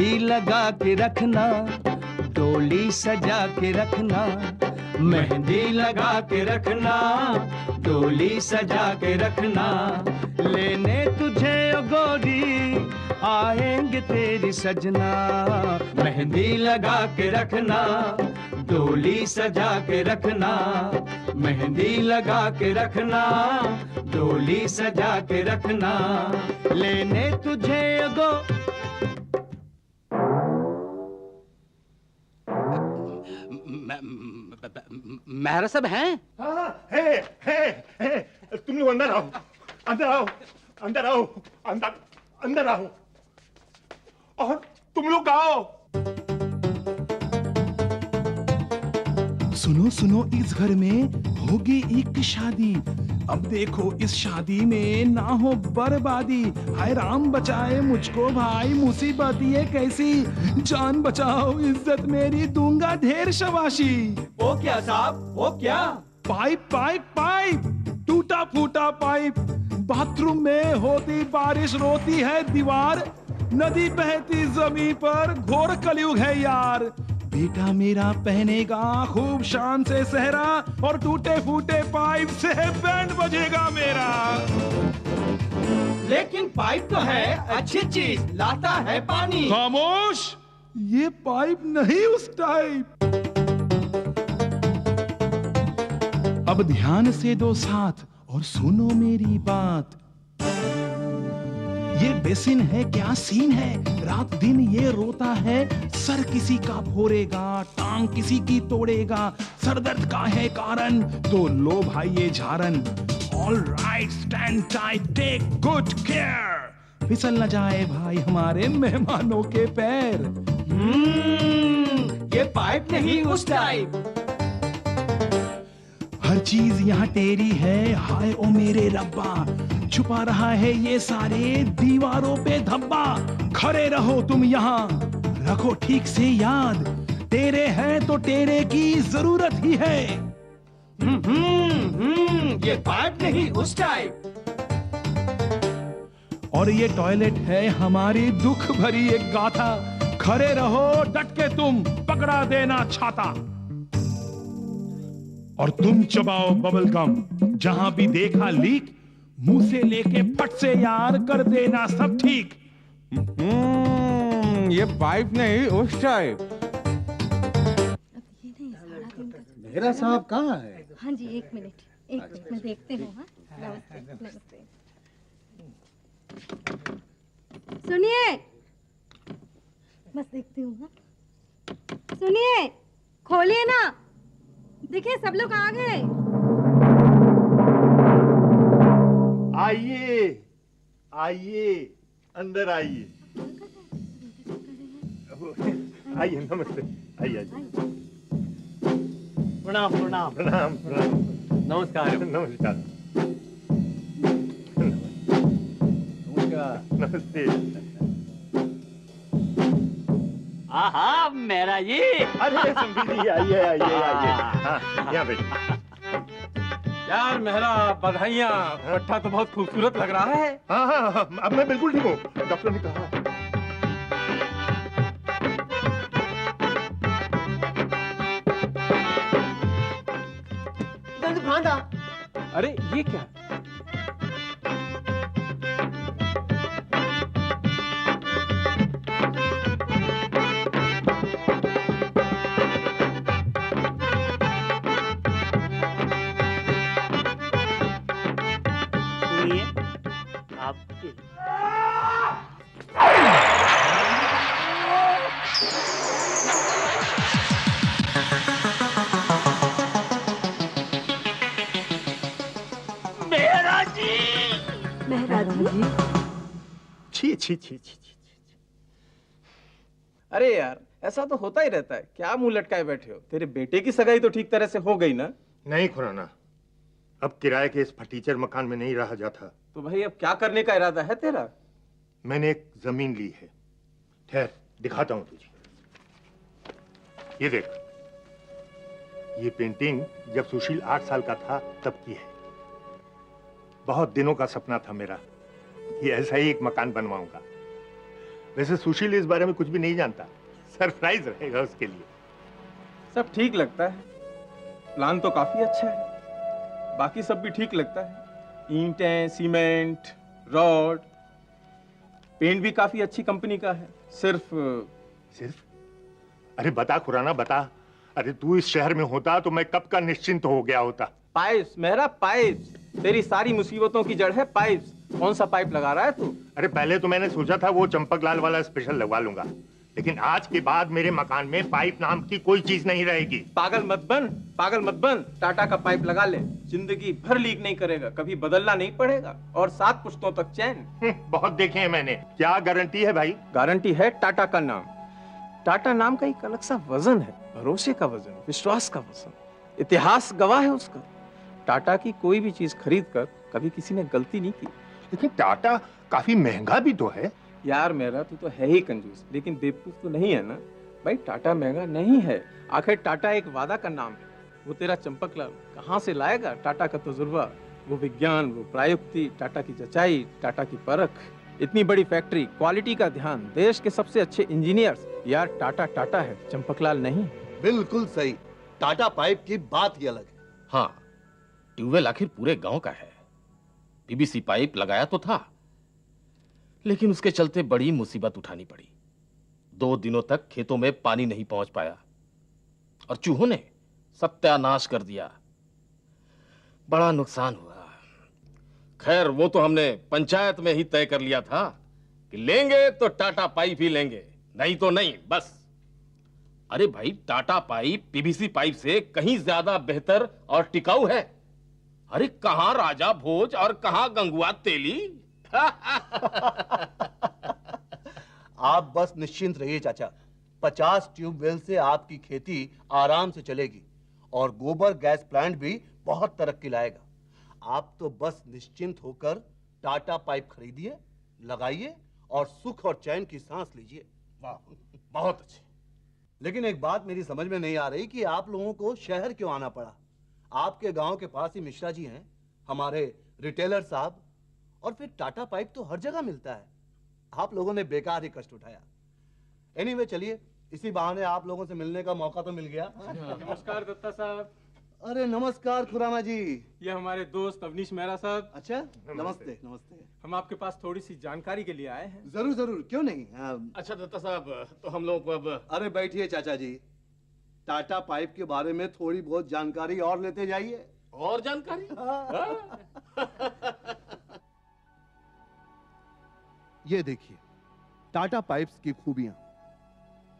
मेहंदी लगा के रखना, डोली सजा के रखना, मेहंदी लगा के रखना, डोली सजा के रखना, लेने तुझे ओ गोरी आएंगे तेरी सजना। मेहंदी लगा के रखना, डोली सजा के रखना, मेहंदी लगा के रखना, डोली सजा के रखना, लेने तुझे गो। मेहरा साहब हैं? हाँ, है। तुम लोग अंदर आओ, अंदर आओ, अंदर आओ, अंदर अंदर आओ, और तुम लोग आओ। सुनो सुनो, इस घर में होगी एक शादी। अब देखो इस शादी में ना हो बर्बादी। हाय राम बचाए मुझको भाई, मुसीबत ये कैसी। जान बचाओ इज्जत मेरी, दूंगा ढेर शबाशी। वो क्या साहब, वो क्या? पाइप पाइप पाइप, टूटा फूटा पाइप। बाथरूम में होती बारिश, रोती है दीवार। नदी बहती जमीन पर, घोर कलयुग है यार। बेटा मेरा पहनेगा खूब शान से सेहरा, और टूटे फूटे पाइप से बैंड बजेगा मेरा। लेकिन पाइप तो है अच्छी चीज, लाता है पानी। खामोश, ये पाइप नहीं उस टाइप। अब ध्यान से दो साथ और सुनो मेरी बात। ये बेसिन है क्या सीन है, रात दिन ये रोता है। सर किसी का फोड़ेगा, टांग किसी की तोड़ेगा। सर दर्द का है कारण तो लो भाई ये झारन। All right, stand tight, take good care. फिसल न जाए भाई हमारे मेहमानों के पैर। ये पाइप नहीं उस टाइप। हर चीज यहाँ तेरी है, हाय ओ मेरे रब्बा। छुपा रहा है ये सारे दीवारों पे धब्बा। खड़े रहो तुम यहाँ, रखो ठीक से याद। तेरे हैं तो तेरे की जरूरत ही है। ये पाइप नहीं उस टाइप। और ये टॉयलेट है हमारी दुख भरी एक गाथा। खड़े रहो डट के तुम, पकड़ा देना छाता। और तुम चबाओ बबल गम, जहां भी देखा लीक। मुंह से लेके फट से यार कर देना सब ठीक। ये पाइप नहीं उस टाइप। मेरा साहब कहाँ है? हाँ जी, एक मिनट मैं देखती हूँ। हाँ, नमस्ते। सुनिए, बस देखती हूँ। हाँ, सुनिए, खोलिए ना। देखिए सब लोग आ गए। आइए आइए, अंदर आइए। आइए, नमस्ते। आइए आइए। प्रणाम प्रणाम प्रणाम प्रणाम। नमस्कार नमस्कार नमस्ते। आहा मेरा ये। अरे संबीर जी, आइए आइए आइए। हाँ, यहाँ बैठिए। यार मेहरा बधाइयाँ, पट्टा तो बहुत खूबसूरत लग रहा है। हाँ हाँ हाँ, अब मैं बिल्कुल ठीक हूँ, डॉक्टर ने कहा। अरे ये क्या? आपके छी छी छी छी छी। अरे यार ऐसा तो होता ही रहता है, क्या मुंह लटकाए बैठे हो? तेरे बेटे की सगाई तो ठीक तरह से हो गई ना? नहीं खुराना, अब किराए के इस फटीचर मकान में नहीं रहा जाता। तो भाई अब क्या करने का इरादा है तेरा? मैंने एक जमीन ली है। ठहर, दिखाता हूं तुझे। ये देख, ये पेंटिंग जब सुशील 8 साल का था तब की है। बहुत दिनों का सपना था मेरा कि ऐसा ही एक मकान बनवाऊंगा। वैसे सुशील इस बारे में कुछ भी नहीं जानता, सरप्राइज रहेगा उसके लिए। सब ठीक लगता है, प्लान तो काफी अच्छा है, बाकी सब भी ठीक लगता है, ईंटें, सीमेंट, रॉड, पेंट भी काफी अच्छी कंपनी का है। सिर्फ अरे बता खुराना बता, अरे तू इस शहर में होता तो मैं कब का निश्चिंत हो गया होता। पाइप्स, मेरा पाइप्स, तेरी सारी मुसीबतों की जड़ है पाइप्स। कौन सा पाइप लगा रहा है तू? अरे पहले तो मैंने सोचा था वो चंपकलाल वाला स्पेशल लगवा लूंगा, लेकिन आज के बाद मेरे मकान में पाइप नाम की कोई चीज नहीं रहेगी। पागल मत बन, पागल मत बन। टाटा का पाइप लगा ले, जिंदगी भर लीक नहीं करेगा, कभी बदलना नहीं पड़ेगा और 7 पुश्तों तक चैन। बहुत देखे हैं मैंने, क्या गारंटी है भाई? गारंटी है टाटा का नाम। टाटा नाम का एक अलग सा वजन है, भरोसे का वजन, विश्वास का वजन, इतिहास गवाह है उसका। टाटा की कोई भी चीज खरीद कर कभी किसी ने गलती नहीं की। लेकिन टाटा काफी महंगा भी तो है। यार मेरा तू तो है ही कंजूस, लेकिन बेवकूफ तो नहीं है ना भाई। टाटा महंगा नहीं है, आखिर टाटा एक वादा का नाम है। वो तेरा चंपकलाल कहाँ से लाएगा टाटा का तजुर्बा, वो विज्ञान, वो प्रायुक्ति, टाटा की जचाई, टाटा की परख, इतनी बड़ी फैक्ट्री, क्वालिटी का ध्यान, देश के सबसे अच्छे इंजीनियर्स। यार टाटा टाटा है, चंपकलाल नहीं। बिल्कुल सही, टाटा पाइप की बात ही अलग है। हाँ, ट्यूबवेल आखिर पूरे गांव का है। पीवीसी पाइप लगाया तो था, लेकिन उसके चलते बड़ी मुसीबत उठानी पड़ी। 2 दिनों तक खेतों में पानी नहीं पहुंच पाया और चूहों ने सत्यानाश कर दिया। बड़ा नुकसान हुआ। खैर वो तो हमने पंचायत में ही तय कर लिया था कि लेंगे तो टाटा पाइप ही लेंगे, नहीं तो नहीं, बस। अरे भाई, टाटा पाइप पीवीसी पाइप से कहीं ज्यादा बेहतर और टिकाऊ है। अरे कहां राजा भोज और कहां गंगुआ तेली। आप बस निश्चिंत रहिए चाचा, 50 ट्यूबवेल से आपकी खेती आराम से चलेगी और गोबर गैस प्लांट भी बहुत तरक्की लाएगा। आप तो बस निश्चिंत होकर टाटा पाइप खरीदिए, लगाइए और सुख और चैन की सांस लीजिए। वाह, बहुत अच्छे। लेकिन एक बात मेरी समझ में नहीं आ रही कि आप लोगों को शहर क्यों आना पड़ा। आपके गांव के पास ही मिश्रा जी हैं, हमारे रिटेलर साहब, और फिर टाटा पाइप तो हर जगह मिलता है। आप लोगों ने बेकार ही कष्ट उठाया। एनीवे चलिए, इसी बहाने आप लोगों से मिलने का मौका तो मिल गया। नमस्कार दत्ता साहब। अरे नमस्कार खुराना जी। ये हमारे दोस्त अवनीश मेहरा साहब। अच्छा, नमस्ते नमस्ते। हम आपके पास थोड़ी सी जानकारी के लिए आए हैं। जरूर जरूर, क्यों नहीं। अच्छा दत्ता साहब, तो हम लोग को अब अरे बैठिए चाचा जी, टाटा पाइप के बारे में थोड़ी बहुत जानकारी और लेते जाइए। और जानकारी। ये देखिए टाटा पाइप्स की खूबियां।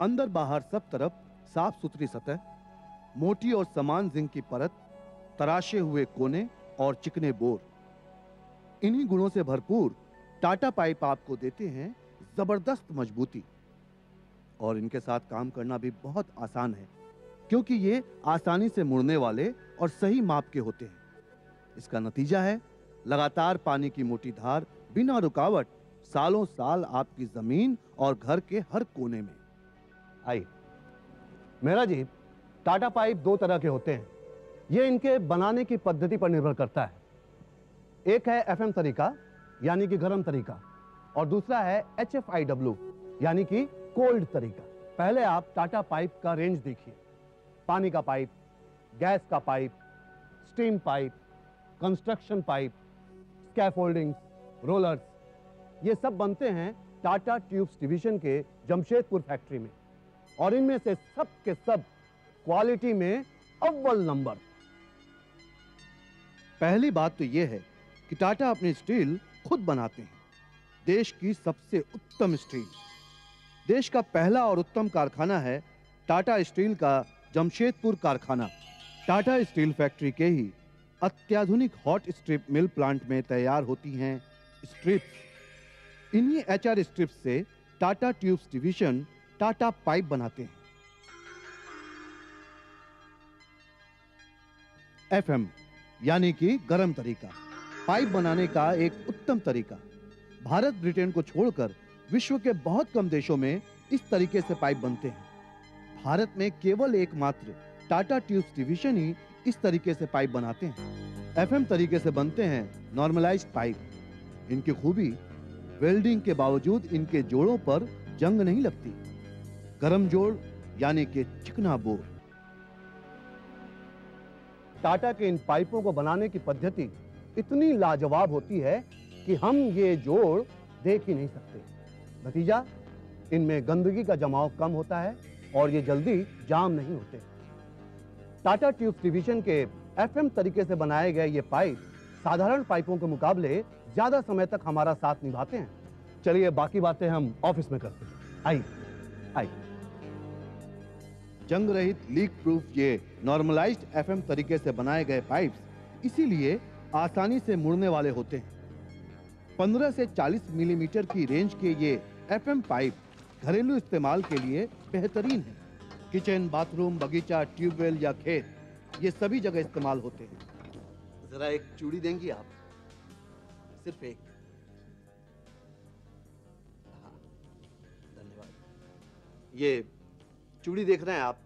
अंदर बाहर सब तरफ साफ सुथरी सतह, मोटी और समान जिंक की परत, तराशे हुए कोने और चिकने बोर। इन्हीं गुणों से भरपूर टाटा पाइप आपको देते हैं जबरदस्त मजबूती। और इनके साथ काम करना भी बहुत आसान है, क्योंकि ये आसानी से मुड़ने वाले और सही माप के होते हैं। इसका नतीजा है लगातार पानी की मोटी धार बिना रुकावट सालों साल आपकी जमीन और घर के हर कोने में। आई मेरा जी, टाटा पाइप 2 तरह के होते हैं। ये इनके बनाने की पद्धति पर निर्भर करता है। एक है FM तरीका, यानी कि गर्म तरीका, और दूसरा है HFIW, यानी कि कोल्ड तरीका। पहले आप टाटा पाइप का रेंज देखिए। पानी का पाइप, गैस का pipe, steam pipe, construction pipe, स्कैफोल्डिंग्स, rollers, ये सब बनते हैं टाटा ट्यूब्स डिवीजन के जमशेदपुर फैक्ट्री में। और इनमें से सब के सब क्वालिटी में अव्वल नंबर। पहली बात तो यह है कि टाटा अपनी स्टील खुद बनाते हैं, देश की सबसे उत्तम स्टील। देश का पहला और उत्तम कारखाना है टाटा स्टील का जमशेदपुर कारखाना। टाटा स्टील फैक्ट्री के ही अत्याधुनिक हॉट स्ट्रिप मिल प्लांट में तैयार होती हैं स्ट्रिप्स। इन्हीं HR स्ट्रिप्स से Tata tubes division Tata pipe बनाते हैं। FM यानी कि गर्म तरीका, पाइप बनाने का एक उत्तम तरीका। भारत ब्रिटेन को छोड़कर विश्व के बहुत कम देशों में इस तरीके से पाइप बनते हैं। भारत में केवल एकमात्र टाटा ट्यूब्स डिवीजन ही इस तरीके से पाइप बनाते हैं। FM तरीके से बनते हैं नॉर्मलाइज्ड पाइप। इनकी खूबी वेल्डिंग के बावजूद इनके जोड़ों पर जंग नहीं लगती। गरम जोड़ यानी कि चिकना बोर। टाटा के इन पाइपों को बनाने की पद्धति इतनी लाजवाब होती है कि हम ये जोड़ देख ही नहीं सकते। नतीजा, इनमें गंदगी का जमाव कम होता है और ये जल्दी जाम नहीं होते। टाटा ट्यूब्स डिवीजन के एफएम तरीके से बनाए गए ये पाइप साधारण पाइपों के मुकाबले ज्यादा समय तक हमारा साथ निभाते हैं। चलिए बाकी बातें हम ऑफिस में करते हैं। आइए। जंग रहित लीक प्रूफ ये नॉर्मलाइज्ड एफएम तरीके से बनाए गए पाइप्स इसीलिए आसानी से मुड़ने वाले होते हैं। 15 से 40 मिलीमीटर की रेंज के ये एफएम पाइप घरेलू इस्तेमाल के लिए बेहतरीन है। किचन, बाथरूम, बगीचा, ट्यूबवेल या खेत, ये सभी जगह इस्तेमाल होते हैं। जरा एक चूड़ी देंगी आप? सिर्फ एक। हाँ, धन्यवाद। ये चूड़ी देख रहे हैं आप?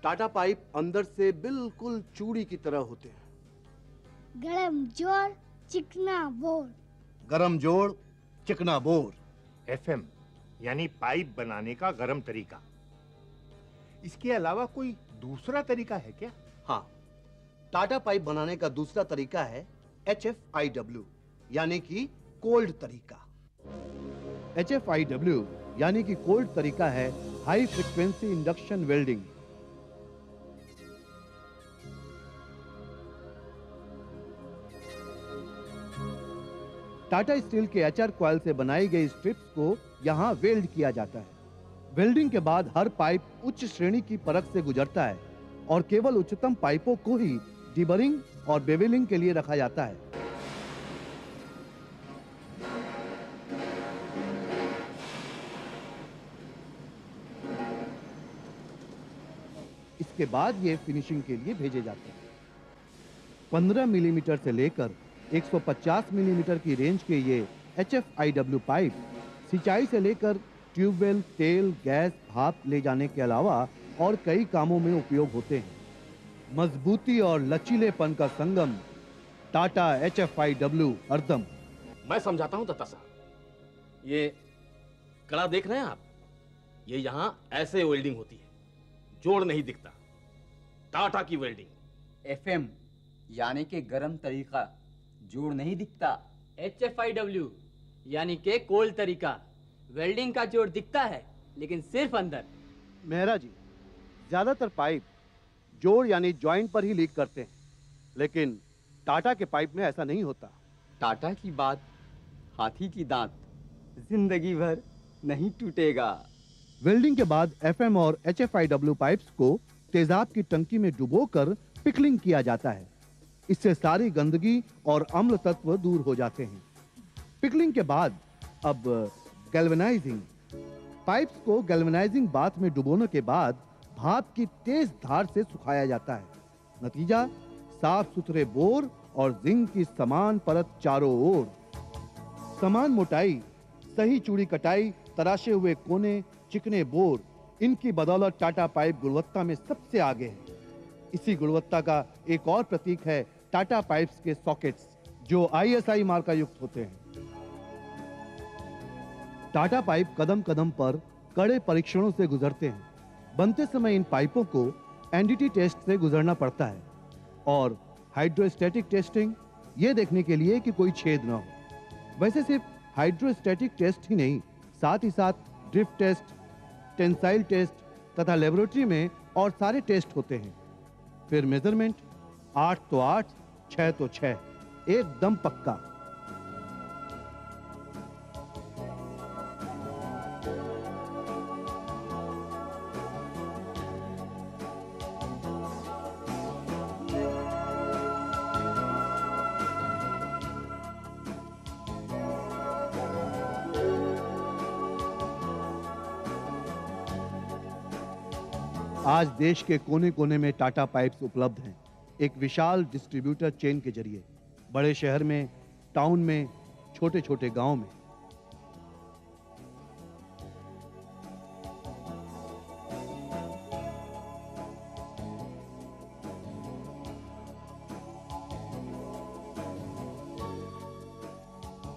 टाटा पाइप अंदर से बिल्कुल चूड़ी की तरह होते हैं। गरम जोड़ चिकना बोर। गरम जोड़ चिकना बोर। एफएम यानी पाइप बनाने का गरम तरीका। इसके अलावा कोई दूसरा तरीका है क्या? हाँ, टाटा पाइप बनाने का दूसरा तरीका है HFIW यानी कि कोल्ड तरीका। HFIW यानी कि कोल्ड तरीका है high frequency induction welding. Tata steel के HR कॉइल से बनाई गई स्ट्रिप्स को यहां वेल्ड किया जाता है। वेल्डिंग के बाद हर पाइप उच्च श्रेणी की परख से गुजरता है और केवल उच्चतम पाइपों को ही डिबरिंग और बेवेलिंग के लिए रखा जाता है। इसके बाद ये फिनिशिंग के लिए भेजे जाते हैं। 15 मिलीमीटर से लेकर 150 मिलीमीटर की रेंज के ये HFIW पाइप सिंचाई से लेकर ट्यूबवेल, तेल, गैस, भाप ले जाने के अलावा और कई कामों में उपयोग होते हैं। मजबूती और लचीलेपन का संगम, टाटा HFIW हरदम। मैं समझाता हूं दत्ता साहब। ये कड़ा देख रहे हैं आप? ये यहां ऐसे वेल्डिंग होती है, जोड़ नहीं दिखता। टाटा की वेल्डिंग। एफएम यानी कि गरम तरीका, जोड़ नहीं दिखता। HFIW यानी के कोल्ड तरीका, वेल्डिंग का जोड़ दिखता है लेकिन सिर्फ अंदर। मेहरा जी, ज्यादातर पाइप जोड़ यानी जॉइंट पर ही लीक करते हैं, लेकिन टाटा के पाइप में ऐसा नहीं होता। टाटा की बात, हाथी की दांत, जिंदगी भर नहीं टूटेगा। वेल्डिंग के बाद FM और HFIW पाइप्स को तेजाब की टंकी में डुबोकर पिकलिंग किया जाता है। इससे सारी गंदगी और अम्ल तत्व दूर हो जाते हैं। पिकलिंग के बाद अब गैल्वेनाइजिंग। पाइप्स को गैल्वेनाइजिंग बाथ में डुबोने के बाद भाप की तेज धार से सुखाया जाता है। नतीजा, साफ सुथरे बोर और जिंक की समान परत चारों ओर। समान मोटाई, सही चूड़ी कटाई, तराशे हुए कोने, चिकने बोर, इनकी बदौलत टाटा पाइप गुणवत्ता में सबसे आगे है। इसी गुणवत्ता का एक और प्रतीक है टाटा पाइप्स के सॉकेट्स, जो ISI मार्का युक्त होते हैं। टाटा पाइप कदम कदम पर कड़े परीक्षणों से गुजरते हैं। बनते समय इन पाइपों को NDT टेस्ट से गुजरना पड़ता है और हाइड्रोस्टैटिक टेस्टिंग, ये देखने के लिए कि कोई छेद न हो। वैसे सिर्फ हाइड्रोस्टैटिक टेस्ट ही नहीं, साथ ही साथ ड्रिफ्ट टेस्ट, टेंसाइल टेस्ट तथा लेबोरेटरी में और सारे टेस्ट होते हैं। फिर मेजरमेंट, 8 तो 8, 6 तो 6, एकदम पक्का। आज देश के कोने कोने में टाटा पाइप्स उपलब्ध हैं, एक विशाल डिस्ट्रीब्यूटर चेन के जरिए। बड़े शहर में, टाउन में, छोटे छोटे गांव में।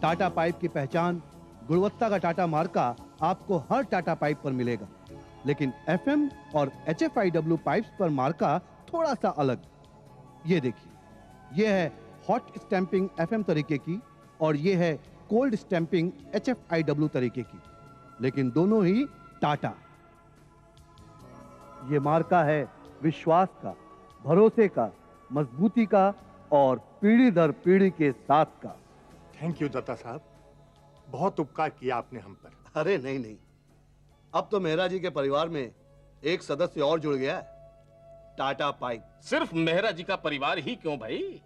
टाटा पाइप की पहचान, गुणवत्ता का टाटा मार्का आपको हर टाटा पाइप पर मिलेगा, लेकिन एफएम और HFIW पाइप्स पर मार्का थोड़ा सा अलग। ये देखिए, ये है हॉट स्टैंपिंग एफएम तरीके की और ये है कोल्ड स्टैंपिंग HFIW तरीके की, लेकिन दोनों ही टाटा। ये मार्का है विश्वास का, भरोसे का, मजबूती का और पीढ़ी दर पीढ़ी के साथ का। थैंक यू दत्ता साहब, बहुत उपकार किया आपने हम पर। अरे नहीं नहीं, अब तो मेहरा जी के परिवार में एक सदस्य और जुड़ गया है, टाटा पाइप। सिर्फ मेहरा जी का परिवार ही क्यों भाई,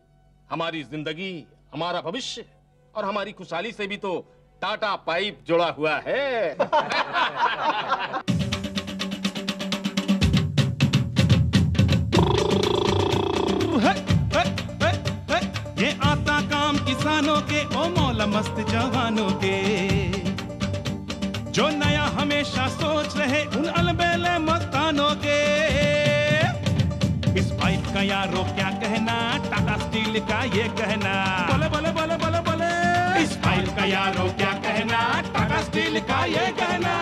हमारी जिंदगी, हमारा भविष्य और हमारी खुशहाली से भी तो टाटा पाइप जुड़ा हुआ है। ये आता काम किसानों के, ओ मौला मस्त जवानों के, जो नया हमेशा सोच रहे उन अलबेले मस्तानों के। इस पाइप का यारो क्या कहना, टाटा स्टील का ये कहना, बोले बोले बोले बोले बोले। इस पाइप का यारो क्या कहना, टाटा स्टील का ये कहना।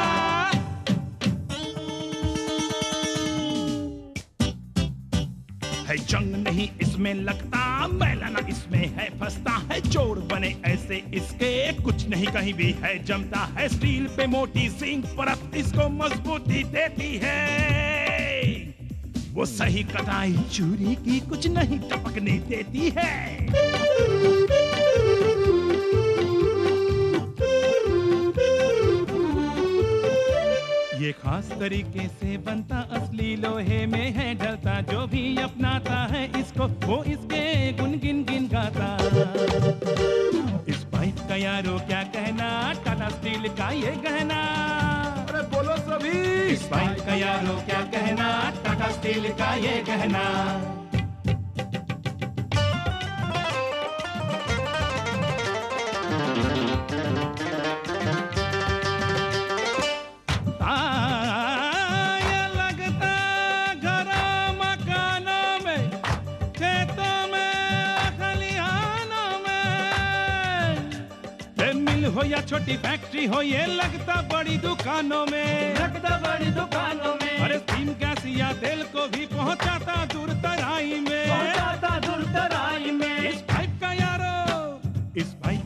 है जंग नहीं इसमें लगता, मैला ना इसमें है फंसता है, जोड़ बने ऐसे इसके कुछ नहीं कहीं भी है जमता है। स्टील पे मोटी जिंक परत इसको मजबूती देती है, वो सही कटाई चूरी की कुछ नहीं टपकने देती है। ये खास तरीके से बनता, असली लोहे में है ढलता, जो भी अपनाता है इसको वो इसके गुन गिन गिन गाता। इस पाइप का यारो क्या कहना, टाटा स्टील का ये कहना, अरे बोलो सभी। इस पाइप का यारो क्या कहना, टाटा स्टील का ये कहना। हो या छोटी फैक्ट्री हो, ये लगता बड़ी दुकानों में, लगता बड़ी दुकानों में। अरे स्टीम गैस या तेल को भी पहुंचाता दूर तराई में, पहुंचाता दूर तराई में। इस पाइप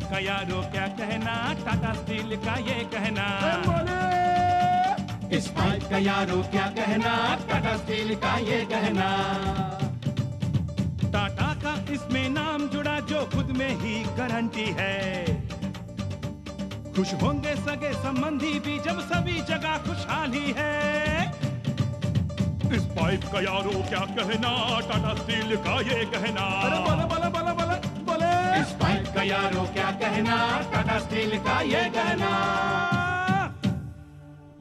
का यारो क्या कहना, टाटा स्टील का ये कहना। इस पाइप का यारो क्या कहना, टाटा स्टील का ये कहना। टाटा का इसमें नाम जुड़ा जो खुद में ही गारंटी है, खुश होंगे सगे संबंधी भी जब सभी जगह खुशहाली है। इस पाइप का यारो क्या कहना, टाटा स्टील का ये कहना। अरे बोले बोले बोले बोले बोले। इस पाइप का यारो क्या कहना, टाटा स्टील का ये कहना।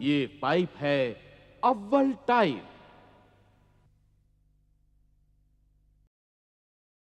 ये पाइप है अव्वल टाइप।